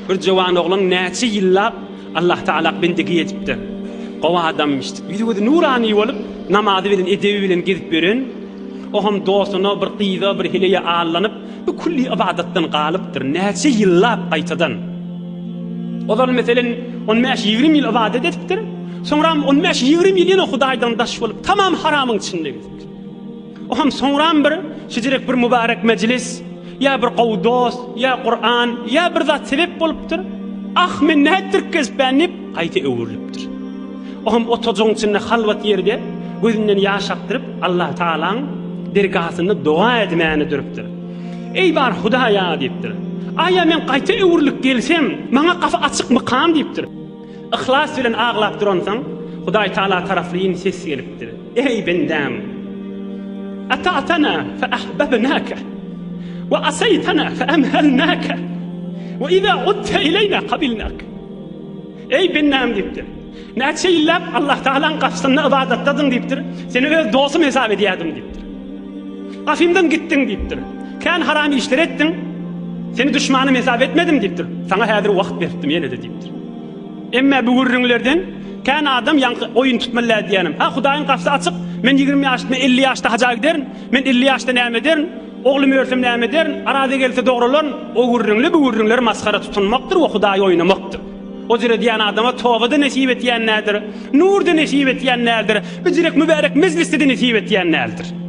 Bir jawan oglan näçe ýyllap Allah Taala bendigi etipdir. Gowa adammışdy. Ýüzüňde nurani bolup namazy bilen edebi bilen gezip beren. Oham dostuny bir gyza bir hileýe allanyp bu kulli ibadatdan galypdyr. Näçe ýyllap gaýtadan. Olar meselen 15-20 ýyl ibadat etipdir. Soňram 15-20 ýyl ýene Hudaýdan daş bolup tamam haramyň içinde gezipdir. Oham soňram bir şejerek bir mübarek meclis ya bir qawdos ya Qur'an ya bir zat sebep bolupdyr. Ah men nädir kesbenip gaýta öwürlüpdir. Oham o tojoň içinde halwat ýerde gözünden ýaş akdyryp Allah Taalaň dergasyny dua etmäni durupdyr. Ey bar Hudaýa diýipdir. Aya men gaýta öwürlük gelsem, maňa gafa açyk mykam diýipdir. İhlas bilen aglap duransaň, Hudaý Taala taraplyň ses gelipdir. Ey bendem, ata'tana fa ahbabnaka wa asaytana fa amhalnaka wa iza udta ilayna qabilnak. Ey bendem diýipdir. Näçe ýyllap Allah Taalaň gaçsyna ibadatdadyň diýipdir. Seni öz dostum hesap edýärdim diýipdir. Gafimden gittin diýipdir. Kan haram işler ettin. Seni düşmanım hesap etmedim diýipdir. Sana häzir wagt berdim ýene de diýipdir. Emme bu gürrüňlerden kan adam ýanky oýun tutmalar diýenim. Ha Hudaýyň gapsy açyk. Men 20 ýaşda, 50 ýaşda haja giderin. Men 50 ýaşda näme ederin? Oglum örsem näme ederin? Arada gelse dogrulan o gürrüňler bu gürrüňler maskara tutunmakdyr we Hudaýy oýnamakdyr. O jere diýen adama towada nesip etýän nädir? Nurda nesip etýän nädir? Bu jirek mübarek mezlisde nesip etýän nädir?